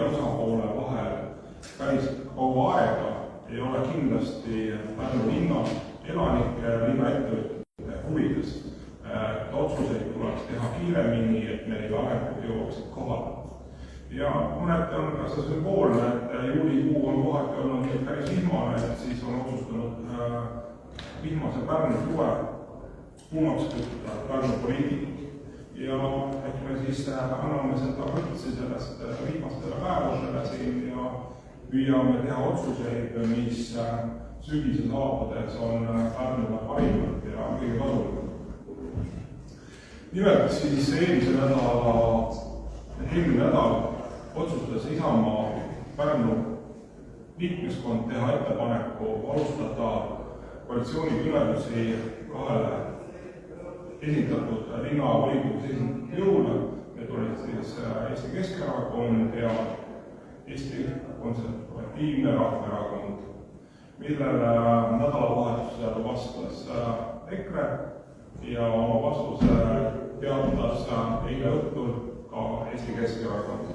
osapoole vahel päris kaua aega, ei ole kindlasti Pärnu linna elanike ja linna ettevõtjate huvides. Otsuseid tuleks teha kiiremini, et meil arengud jõuaksid kohale. Ja mõneti on ka see sümboolne, et juulikuu on kohati olnud päris vihmane, et siis on otsustanud vihmase Pärnu suve kuumaks kütta Pärnu poliitikud. Ja et me siis anname seda võtsi sellest viimastele päevusele siin ja püüame teha otsuseid, mis sügise saabudes on Pärnule parimad ja kõige kasulikumad. Nimelt siis eelmine nädal otsustas Isamaa Pärnu liikmeskond teha ettepaneku alustada koalitsioonikõnelusi kahele esitatud linnavolikogus esindatud jõule. Need olid siis Eesti Keskerakond ja Eesti Konservatiivne Rahvaerakond, millele nädalavahetusel vastas EKRE ja oma vastuse teatas eile õhtul ka Eesti Keskerakond.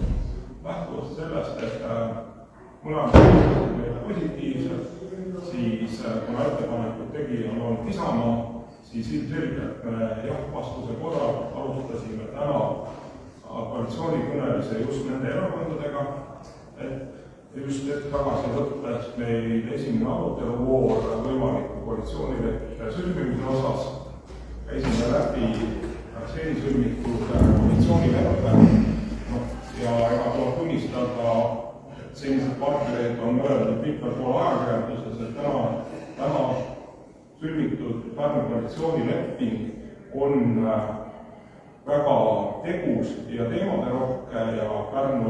Lähtuvalt sellest, et mõlemad positiivselt, siis kuna ettepanekud tegi on olnud Isamaa, siis ilmselgelt jah-vastuse korral alustasime täna koalitsioonikõnelisi just nende erakondadega, et just hetk tagasi võttes meil esimene aruteluvoor võimaliku koalitsioonileppe sõlmimise osas. Käisime läbi seni sõlmitud koalitsioonileppe ja ega tuleb tunnistada, et senised partnerid on mõeldud mitmel pool ajakirjanduses, et täna sõlmitud Pärnu koalitsioonileping on väga tegus ja teemaderohke ja Pärnu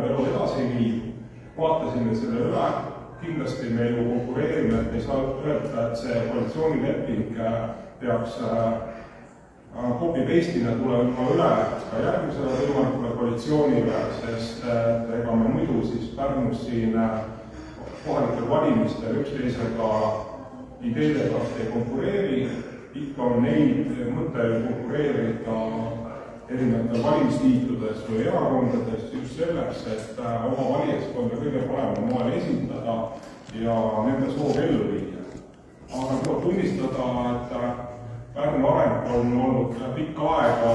elu edasi viib. Vaatasime selle üle, kindlasti me ju konkureerime, et ei saa öelda, et see koalitsioonileping peaks copy-paste'ina tulema üle ka järgmisele võimalikule koalitsioonile, sest ega me muidu siis Pärnus siin kohalikel valimistel üksteisega ideedega ei konkureeri, ikka on neid mõte konkureerida erinevatel valimisliitudes või erakondades just selleks, et oma valijaskonda kõige paremal moel esindada ja nende soov ellu viia. Aga tuleb tunnistada, et Pärnu areng on olnud pikka aega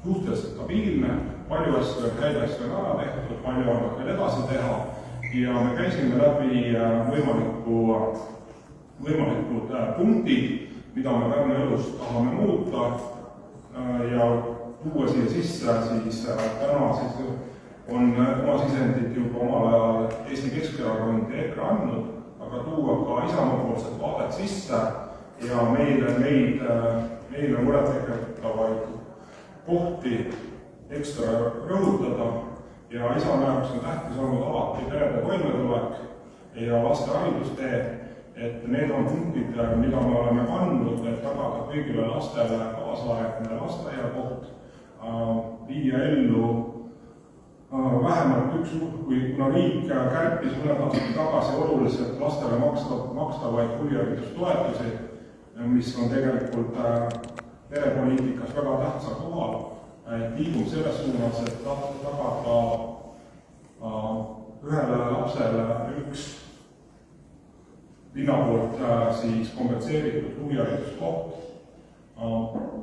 suhteliselt stabiilne, palju asju häid asju on ära tehtud, palju on veel edasi teha ja me käisime läbi võimalikud punktid, mida me Pärnu elus tahame muuta ja tuua siia sisse, siis täna siis on oma sisendit juba omal ajal Eesti Keskerakond ja EKRE andnud, aga tuua ka Isamaa-poolset vaadet sisse ja meile murettekitavaid kohti ekstra rõhutada ja Isamaa jaoks on tähtis olnud alati perede toimetulek ja laste haridustee, et need on punktid, mida me oleme kandnud, et tagada kõigile lastele kaasaegne lasteaiakoht, viia ellu vähemalt kuna riik kärpis mõned aastad tagasi oluliselt lastele makstavaid huviharidustoetusi, mis on tegelikult perepoliitikas väga tähtsa kohal, liigub selles suunas, et tagada ühele lapsele üks linna poolt siis kompenseeritud huvihariduskoht.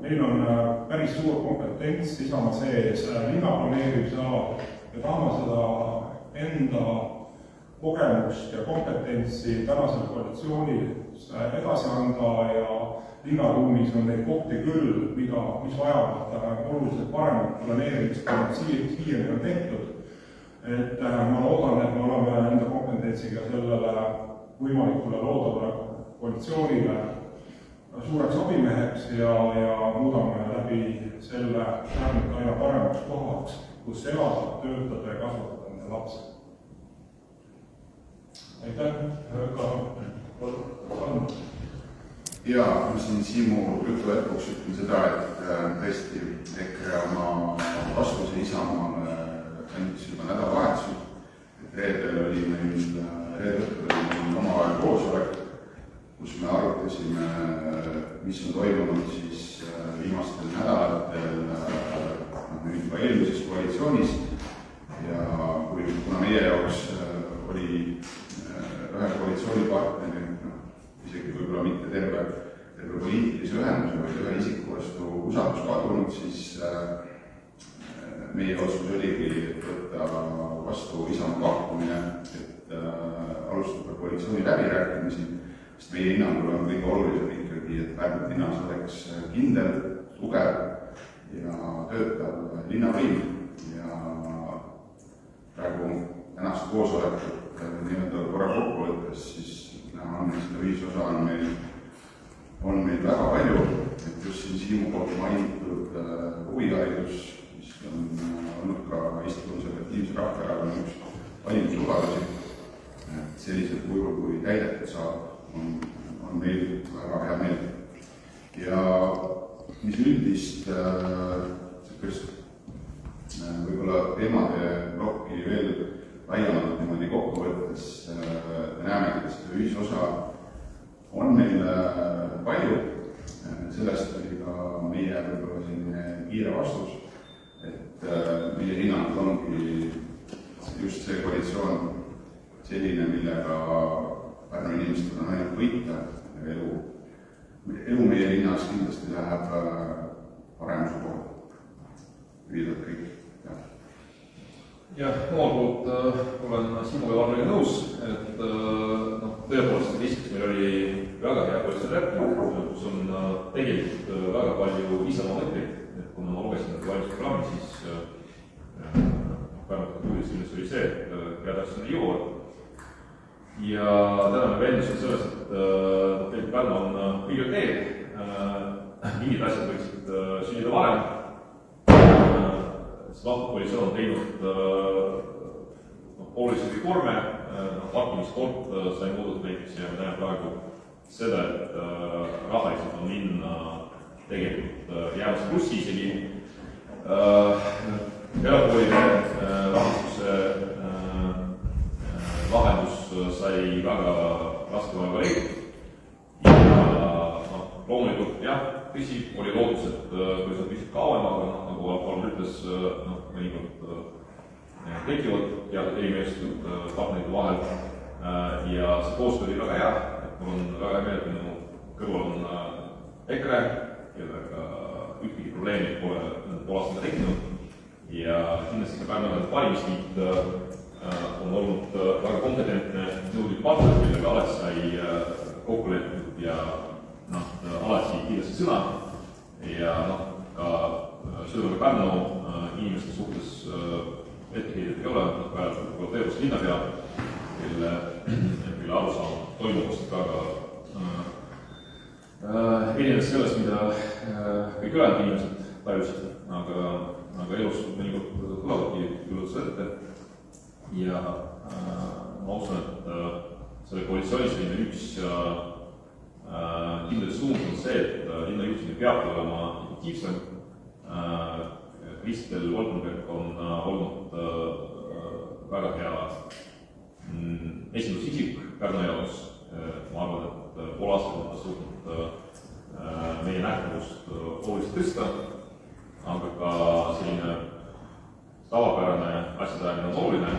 Meil on päris suur kompetents Isamaa sees linnaplaneerimise alal ja tahame seda enda kogemust ja kompetentsi tänasel koalitsioonis edasi anda ja linnaruumis on neid kohti küll, mis vajavad oluliselt paremat planeerimist, kui siiani on tehtud. Et ma loodan, et me oleme enda kompetentsiga sellele võimalikule loodavale koalitsioonile suureks abimeheks ja muudame läbi selle Pärnut aina paremaks kohaks, kus elada, töötada ja kasvatada nende lapsi. Aitäh, Palun. Ja, ma siin Siimu jutu lõpuks ütlen seda, et tõesti EKRE oma vastuse Isamaale andis juba nädalavahetusel. Reedel oli meil omavahel koosolek, kus me arutasime, mis on toimunud siis viimastel nädalatel nüüd juba eelmises koalitsioonis ja meie jaoks oli ühe koalitsioonipartneri, isegi võib-olla mitte terve poliitilise ühenduse, vaid ühe isiku vastu usaldus kadunud, siis meie otsus oligi võtta vastu Isamaa pakkumine, et alustada koalitsiooni läbirääkimisi, sest meie hinnangul on kõige olulisem ikkagi, et Pärnu linnas oleks kindel, tugev ja töötav linnavõim ja praegu ennast koosolekut nii-öelda korra kokku võttes, siis on seda ühisosa on meil väga palju, et just siin Siimu poolt mainitud huviharidus, mis on olnud ka Eesti Konservatiivse Rahvaerakonna üks valimislubadusi, et sellisel kujul, kui täidetud saab, on meil väga hea meel. Ja mis üldist võib-olla teemade plokki veel laiemalt niimoodi kokku võttes näeme, et seda ühisosa on meil palju, sellest oli ka meie võib-olla selline kiire vastus, et meie hinnangul ongi just see koalitsioon selline, millega Pärnu inimestel on ainult võita ja elu meie linnas kindlasti läheb paremuse poole. Lühidalt kõik. Jah, omalt poolt olen Siimu ja Varnega nõus, et tõepoolest esiteks meil oli väga hea koalitsioonileping, kus on tegelikult väga palju Isamaa mõtteid, et kui ma lugesin valimisprogrammi, siis vähemalt uudis ilmselt oli see, et head asjad jõuavad. Ja täna me veendusime selles, et tegelikult Pärnu on kõige teed, mingid asjad võiksid sünnida varem. Koalitsioon on teinud olulisi reforme, parkimisport sai muudetud näiteks ja me näeme praegu seda, et rahaliselt on linna tegelikult jäämas plussi isegi. Erakoolide rahastuse lahendus sai väga raske vaeva leitud ja loomulikult jah, tõsi, oli lootus, et kui see püsib kauem, aga nagu Valm ütles, mõnikord tekivad ja erimeelsused partnerite vahel ja see koostöö oli väga hea, et mul on väga hea meel, et minu kõrval on EKRE, kellega ühtegi probleemi pole aastaga tekkinud ja kindlasti ka Pärnu valimisliit on olnud väga kompetentne nõudlik partner, millega alati sai kokku lepitud ja alati kindlasti sõna ja ka sõnumega Pärnu inimeste suhtes etteheidet ei ole, võib-olla teadvust linnapea, kelle arusaam toimuvast väga erinev sellest, mida kõik ülejäänud inimesed tajusid, aga elus mõnikord tulevadki üllatused ette. Ja ma usun, et selle koalitsiooni selline üks kindel suund on see, et linna juhtimine peab olema efektiivsem. Kristel Woltenberg on olnud väga hea esindusisik Pärnu jaoks. Ma arvan, et pool aastat on ta suutnud meie nähtavust oluliselt tõsta, aga ka selline tavapärane asjadajamine on oluline.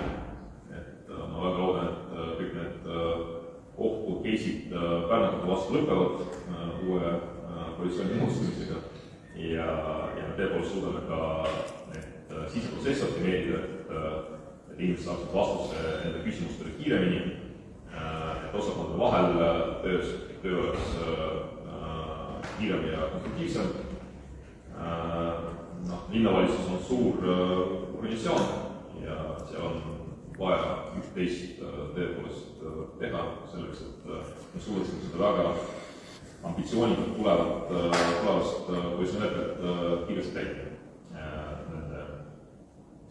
Et ma väga loodan, et kõik need kohtu-keisid Pärnakate vastu lõpevad uue koalitsiooni moodustamisega ja me tõepoolest suudame ka need siseprotsessi optimeerida, et inimesed saaksid vastuse enda küsimustele kiiremini, et osapoolte vahel töö oleks kiirem ja konstruktiivsem. Linnavalitsus on suur organisatsioon ja seal on vaja üht-teist tõepoolest teha selleks, et me suudaksime seda väga ambitsioonikat tulevast koalitsioonilepet kiiresti täita nende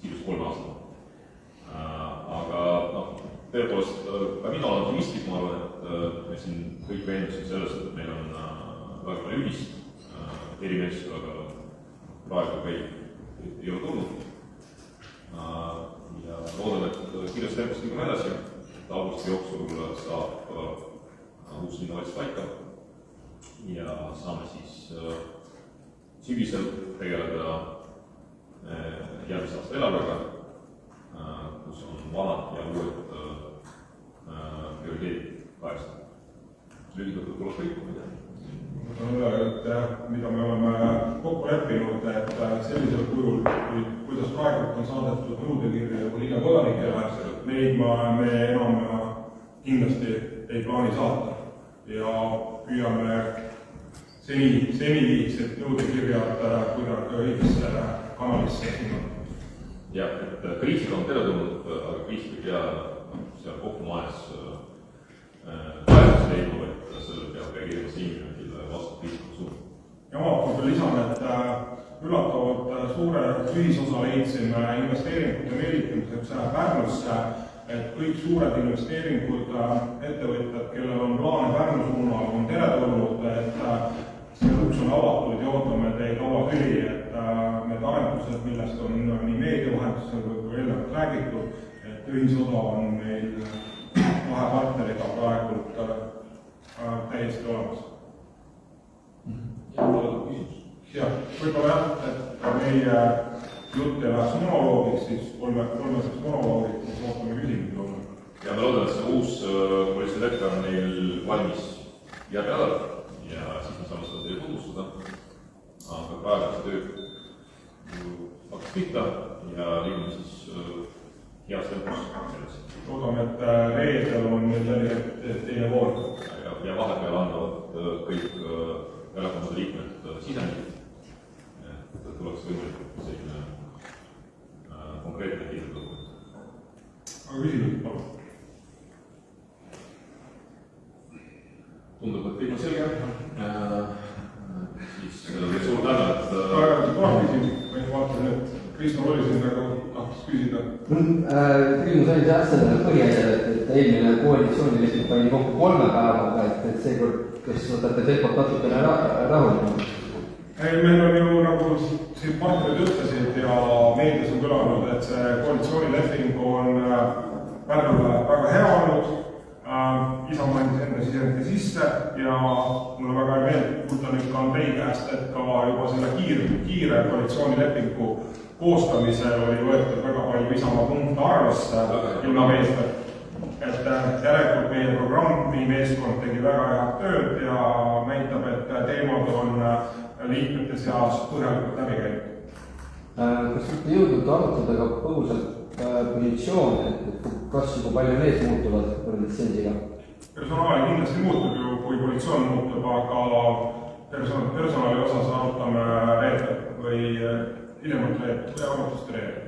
sisuliselt 3 aastat. Aga tõepoolest ka mina olen optimistlik, ma arvan, et me siin kõik veendusime sellest, et meil on väga palju ühist erimeelsused, aga praegu ei ole tulnud. Ja loodan, et kiiresti tempos liigume edasi, et augusti jooksul saab uus linnavalitsus paika ja saame siis sügisel tegeleda järgmise aasta eelarvega, kus on vanad ja uued prioriteedid kahetsustada. Lühidalt tuleb kõik, ma ei tea. Ma saan öelda, et mida me oleme kokku leppinud, et sellisel kujul, kuidas praegu on saadetud nõudekirja Liina kodanikele, neid me enam kindlasti ei plaani saata ja püüame seniliigsed nõudekirjad kuidagi õigesse kanalisse suunata. Jah, et kriisid on teretulnud, aga kriisid ei pea seal kohtumajas kaevust leidma, et sellele peab reageerima inimene, kelle vastu kriisid on suur. Ja omalt poolt lisan, et üllatavalt suure ühisosa leidsime investeeringute meelitamiseks Pärnusse, et kõik suured investeeringud, ettevõtjad, kellel on plaane Pärnu suunal, on teretulnud, et see uks on avatud ja ootame teid avatüli, et need arendused, millest on nii meediavahetusel kui ka eelnevalt räägitud, et ühisosa on meil kahe partneriga praegult täiesti olemas. Ja tuleb küsimus. Jah, võib-olla jah, et meie jutt ei läheks monoloogiks, siis kolmeseks monoloogiks, siis ootame küsimusi olla. Ja me loodame, et see uus politseisektor on neil valmis järgi nädal ja siis me saame seda teile tutvustada. Aga praegu see töö hakkas pihta ja liigume siis heas tempos. Loodame, et reedel on meil teine voor. Ja vahepeal annavad kõik erakondade liikmed sisendid, et tuleks võimalikult selline konkreetne kiirelt. Aga küsimus, palun. Tundub, et kõik on selge. Siis suur tänu, et... Kohe küsimus, ma ei vaata nüüd, Kristo oli siin nagu tahtis küsida. Küsimus oli selle põhiasjal, et eelmine koalitsioonileping pani kokku 3 päevaga, et seekord, kas võtate tempot natukene rahulikumalt? Meil on ju, nagu siin partnerid ütlesid ja meedias on kõlanud, et see koalitsioonileping on Pärnule väga hea olnud. Isamaa andis enda sisendite sisse ja mulle väga ei meeldi kuulda nüüd ka Andrei käest, et ka juba selle kiire koalitsioonilepingu koostamisel oli võetud väga palju Isamaa punkte arvesse linnameestel. Et järelikult meie programmi meeskond tegi väga head tööd ja näitab, et teemad on liikmete seas põhjalikult läbi käinud. Kas olete jõudnud arutada ka põgusalt positsioone, et kas juba palju need muutuvad võrreldes senisiga? Personaali kindlasti muutub ju, kui positsioon muutub, aga personali osas arutame reedel või hiljemalt reedel või arutust reedel.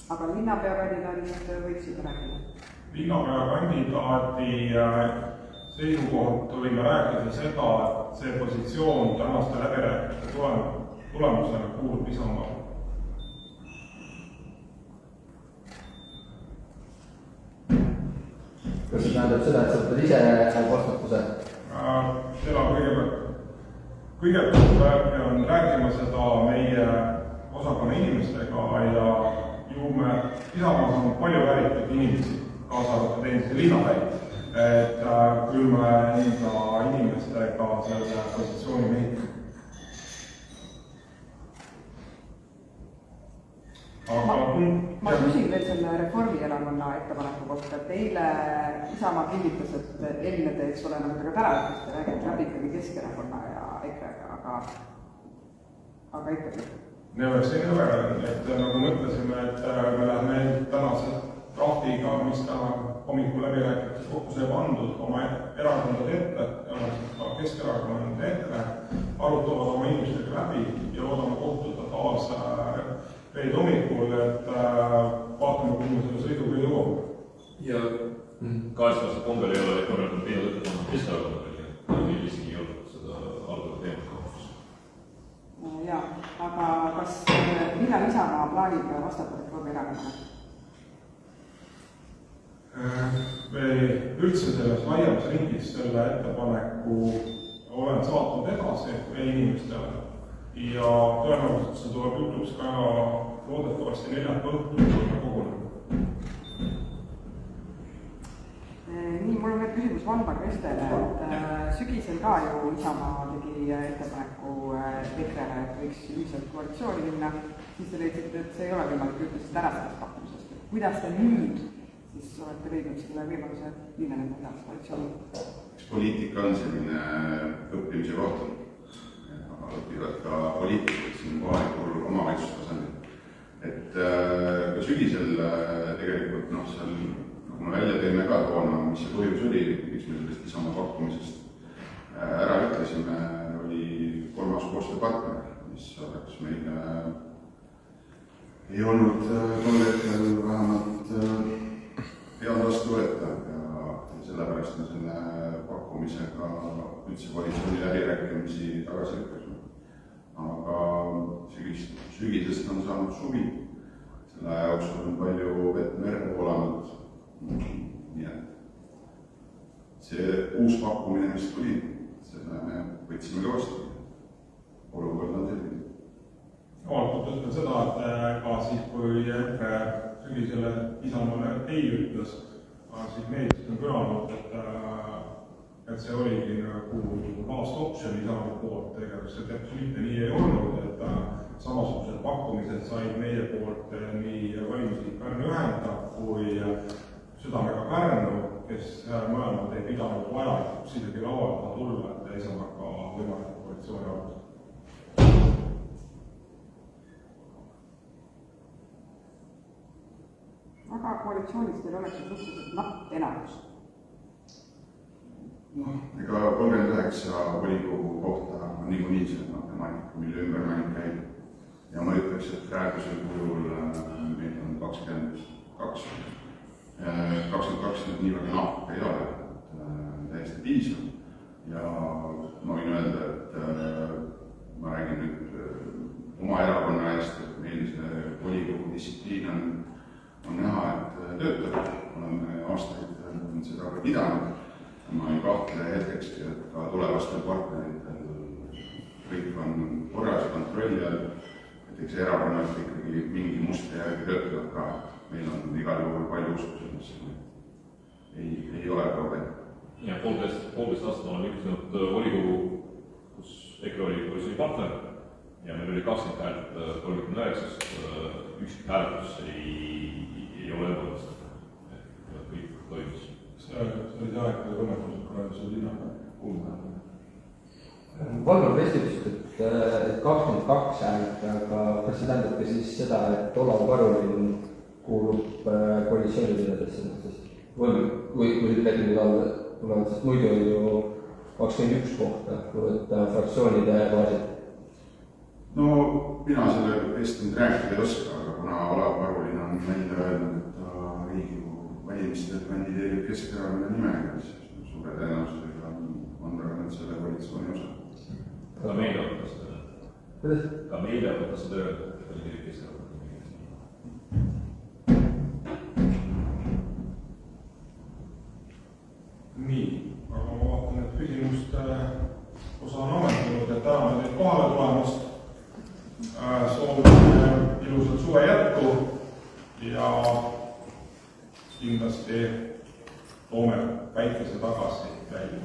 Aga linnapeakandidaadist võiksime rääkida? Linnapeakandidaadi seisukohalt võime rääkida seda, et see positsioon tänaste läbirääkimiste tulemusena kuulub Isamaale. Kas see tähendab seda, et sa võtad ise vastutuse? Seda kõigepealt pean rääkima seda meie osakonna inimestega ja ju me Isamaas on palju väritud inimesi, kaasa arvatud endise linnapäid, et küll me enda inimestega selle positsiooni mehitame. Ma küsin veel selle Reformierakonna ettepaneku kohta, et eile Isamaa kinnitas, et eelmine te, eks ole, nagu ka täna, et te räägite läbi ikkagi Keskerakonna ja EKRE-ga, aga ikkagi. Me oleks siin õveranud, et nagu mõtlesime, et me läheme tänase draftiga, mis täna hommikul läbirääkimistes kokku sai pandud oma erakondade ette, ka Keskerakonna EKRE, arutavad oma inimestega läbi ja loodame kohtuda taas reede hommikul, et vaatame, kuhu me selle sõiduga jõuame. Ja kaaslased kombel ei ole korralikult teinud ettepanek Keskerakonnale, meil isegi ei olnud seda arutelu teemat kohtus. Jaa, aga kas millal Isamaa plaanib vastata Reformierakonnale? Me üldse selles laiemas ringis selle ettepaneku olen saatnud edasi meie inimestele ja tõenäoliselt see tuleb jutuks ka loodetavasti 4. õhtul, kui me koguneme. nii, mul on veel küsimus Valvar Vestele, et sügisel ka ju Isamaa tegi ettepaneku EKRE-le, et võiks ühiselt koalitsiooni minna, siis te leidsite, et see ei ole võimalik, ütlesite ära sellest pakkumisest. Kuidas te nüüd siis olete leidnud selle võimaluse ühineneda edasi koalitsiooni? Poliitika on selline õppimise koht. Õpivad ka poliitikud siin kohalikul omavalitsuse tasandil. Et ka sügisel tegelikult seal, nagu me välja teeme ka toona, mis see põhjus oli, miks me sellest Isamaa pakkumisest ära ütlesime, oli 3. koostööpartner, mis oleks meil ei olnud tol hetkel vähemalt head vastu võetav ja sellepärast me selle pakkumisega üldse koalitsiooni läbirääkimisi tagasi lükkasime. Aga sügisest on saanud suvi, selle aja jooksul on palju vett merre voolanud, nii et see uus pakkumine, mis tuli, selle me võtsime ka vastu. Olukord on selline. Avalikult ütlen seda, et ka siis, kui EKRE sügisele Isamaale ei ütles, siis meediast on kõlanud, et see oligi nagu last option Isamaa poolt, tegelikult see täpselt mitte nii ei olnud, et samasugused pakkumised said meie poolt nii valimisliit Pärnu ühenda kui Südamega Pärnu, kes mõlemad ei pidanud vajalikuks isegi laua taha tulla, et Isamaaga võimalik koalitsiooni alustada. Aga koalitsioonis teil oleks suhteliselt napp enamus. Ega 39 volikogu kohta on niikuinii see matemaatika, mille ümber mäng käib. Ja ma ütleks, et praegusel kujul meil on 22 nüüd nii väga napp ei ole, täiesti piisav. Ja ma võin öelda, et ma räägin nüüd oma erakonna eest, et meil see volikogu distsipliin on näha, et töötab. Oleme aastaid seda ka pidanud. Ma ei kahtle hetkekski, et ka tulevastel partneritel kõik on korras kontrolli all, et eks erakonnalt ikkagi mingi muste järgi töötavad ka. Meil on igal juhul palju usku, mis ei ole probleem. Ja poolteist aastat oleme üksunud volikogu, kus EKRE oli koalitsiooni partner ja meil oli 20 häält 39-st, ükski hääletus ei ole ebaõnnestunud, et kõik toimus. See oli see aeg, kui õnnetused praeguse linnaga kuulda. Valvar Vesti ütles, et 22 häält, aga kas see tähendab ka siis seda, et Olav Karulin kuulub koalitsioonidesse, kui lepingud alla tulevad, sest muidu on ju 21 kohta, kui võtta fraktsioonide baasil? No mina selle eest nüüd rääkida ei oska, aga kuna Olav Karulin on välja öelnud, et ta Riigikogu valimistel kandideerib Keskerakonna nimega, siis suure tõenäosusega on ta nüüd selle koalitsiooni osa. Ka meile võtas seda öelda, et kandideerib Keskerakonna nimega. Nii, aga ma vaatan, et küsimuste osa on ametanud, et täname teid kohale tulemast. Soovime ilusat suve jätku ja kindlasti toome päikese tagasi välja.